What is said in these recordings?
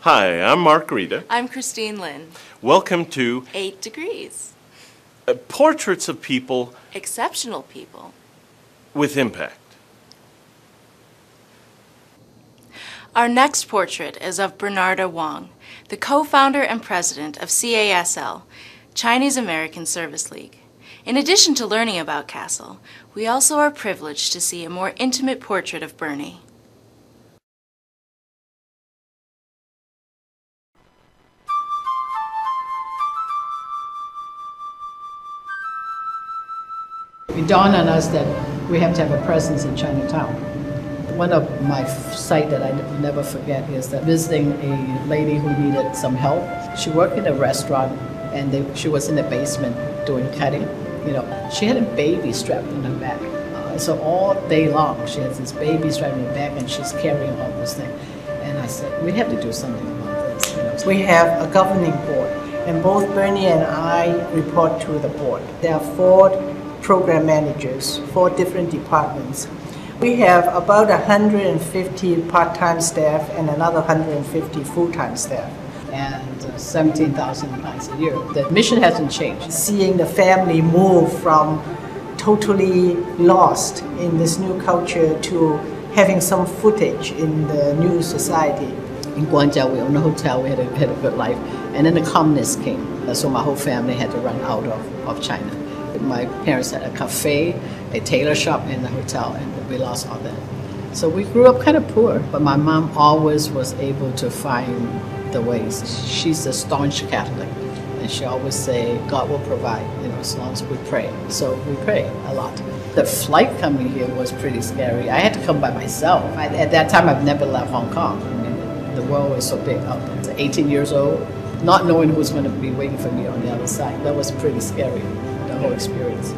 Hi, I'm Mark Rita. I'm Christine Lynn. Welcome to 8 Degrees. Portraits of People Exceptional People. with Impact. Our next portrait is of Bernarda Wong, the co-founder and president of CASL, Chinese American Service League. In addition to learning about CASL, we also are privileged to see a more intimate portrait of Bernie. It dawned on us that we have to have a presence in Chinatown. One of my sight that I never forget is that visiting a lady who needed some help. She worked in a restaurant and she was in the basement doing cutting. She had a baby strapped in her back. So all day long she has this baby strapped in her back and she's carrying all this thing. And I said, we have to do something about this. We have a governing board and both Bernie and I report to the board. There are 4 program managers, 4 different departments. We have about 150 part-time staff and another 150 full-time staff. And 17,000 clients a year. The mission hasn't changed. Seeing the family move from totally lost in this new culture to having some footage in the new society. In Guangzhou, we owned a hotel, we had a good life. And then the communists came. So my whole family had to run out of China. My parents had a cafe, a tailor shop, and a hotel, and we lost all that. So we grew up kind of poor, but my mom always was able to find the ways. She's a staunch Catholic, and she always say, God will provide, as long as we pray. So we pray a lot. The flight coming here was pretty scary. I had to come by myself. At that time, I've never left Hong Kong. The world was so big out there. 18 years old, not knowing who's going to be waiting for me on the other side. That was pretty scary. Whole experience.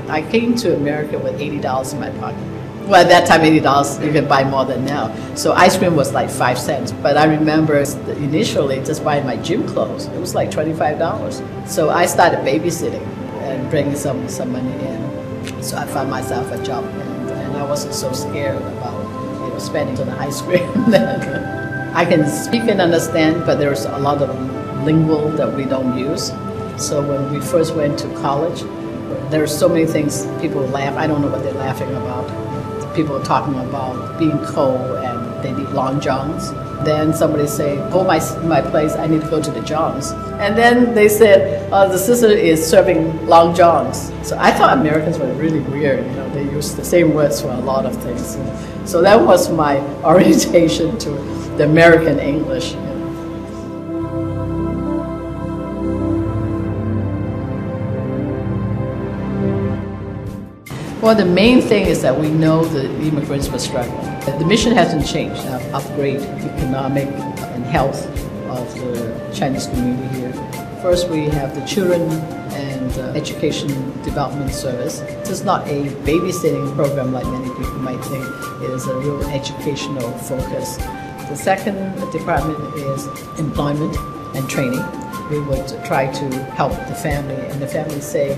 I came to America with $80 in my pocket. Well, at that time, $80, you could buy more than now. So ice cream was like 5 cents. But I remember initially just buying my gym clothes. It was like $25. So I started babysitting and bringing some money in. So I found myself a job, and I wasn't so scared about spending on the ice cream. I can speak and understand, but there's a lot of lingual that we don't use. So when we first went to college, there are so many things people laugh. I don't know what they're laughing about. People are talking about being cold and they need long johns. Then somebody say, oh, my place, I need to go to the johns. And then they said, the sister is serving long johns. So I thought Americans were really weird. They use the same words for a lot of things. So that was my orientation to the American English. Well, the main thing is that we know the immigrants were struggling. The mission hasn't changed. Upgrade economic and health of the Chinese community here. First, we have the Children and Education Development Service. This is not a babysitting program like many people might think. It is a real educational focus. The second department is employment and training. We would try to help the family, and the family say,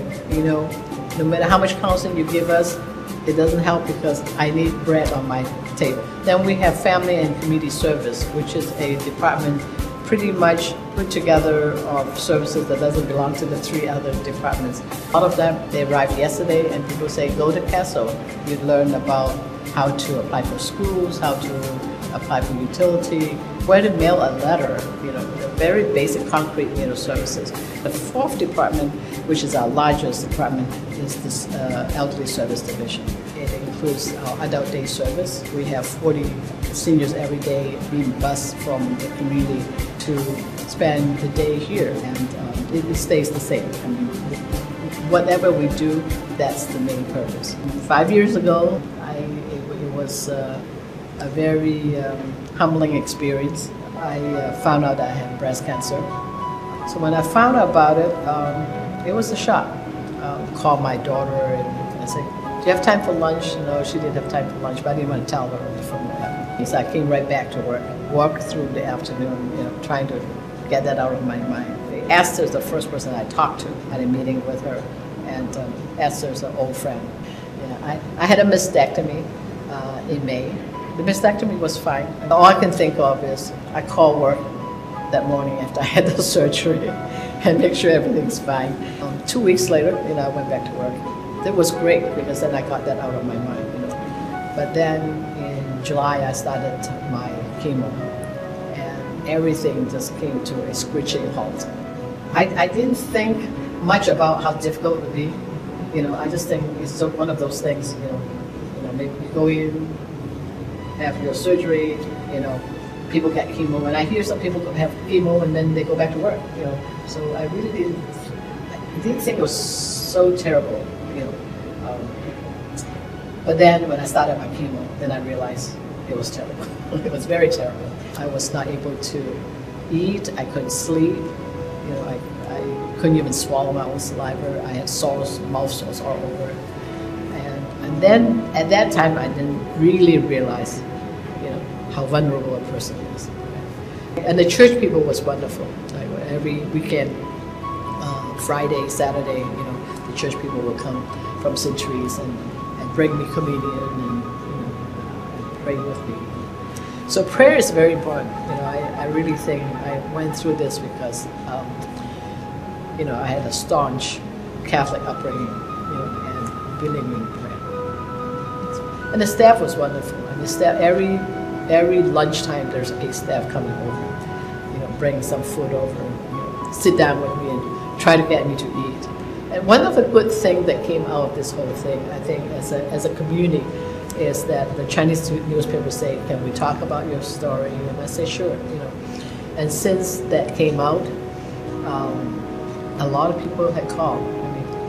no matter how much counseling you give us, it doesn't help because I need bread on my table. Then we have Family and Community Service, which is a department pretty much put together of services that doesn't belong to the 3 other departments. A lot of them, they arrived yesterday and people say, go to CASL. You learn about how to apply for schools, how to apply for utility, where to mail a letter, very basic concrete services. The 4th department, which is our largest department, is this elderly service division. It includes our adult day service. We have 40 seniors every day being bused from the community to spend the day here, and it stays the same. Whatever we do, that's the main purpose. 5 years ago, it was a very humbling experience. I found out that I had breast cancer. So when I found out about it, it was a shock. I called my daughter and I said, do you have time for lunch? No, she didn't have time for lunch, but I didn't want to tell her on the phone. So I came right back to work, walked through the afternoon, trying to get that out of my mind. Esther is the first person I talked to. I had a meeting with her, and Esther's an old friend. I had a mastectomy in May. The mastectomy was fine. All I can think of is I called work that morning after I had the surgery and make sure everything's fine. 2 weeks later, I went back to work. It was great because then I got that out of my mind. But then in July, I started my chemo, and everything just came to a screeching halt. I didn't think much about how difficult it would be. I just think it's one of those things. Maybe you go in, have your surgery. People get chemo, and I hear some people have chemo and then they go back to work. So I really didn't think it was so terrible. But then when I started my chemo, then I realized it was terrible. It was very terrible. I was not able to eat. I couldn't sleep. I couldn't even swallow my own saliva. I had sores, mouth sores all over. And then at that time, I didn't really realize, how vulnerable a person is. And the church people was wonderful. Like every weekend, Friday, Saturday, the church people will come from Centuries and bring me communion and pray with me. So prayer is very important. I really think I went through this because I had a staunch Catholic upbringing, and believing in prayer. And the staff was wonderful. And the staff every lunchtime there's a staff coming over, bring some food over, sit down with me and try to get me to eat. And one of the good things that came out of this whole thing, I think, as a community, is that the Chinese newspapers say, "Can we talk about your story?" And I say, "Sure." And since that came out, a lot of people had called.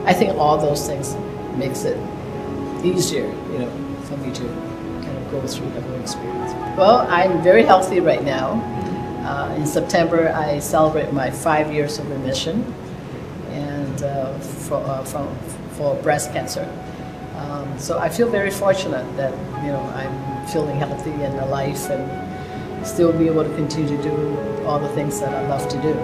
I think all those things makes it easier, for me to kind of go through the whole experience. Well, I'm very healthy right now. In September, I celebrate my 5 years of remission, and for breast cancer. So I feel very fortunate that I'm feeling healthy and alive, and still be able to continue to do all the things that I love to do.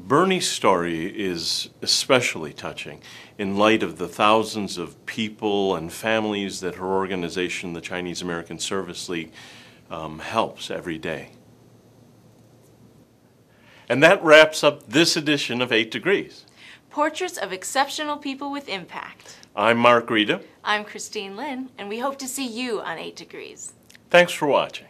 Bernie's story is especially touching in light of the thousands of people and families that her organization, the Chinese American Service League, helps every day. And that wraps up this edition of 8 Degrees. Portraits of exceptional people with impact. I'm Mark Rita. I'm Christine Lin, and we hope to see you on 8 Degrees. Thanks for watching.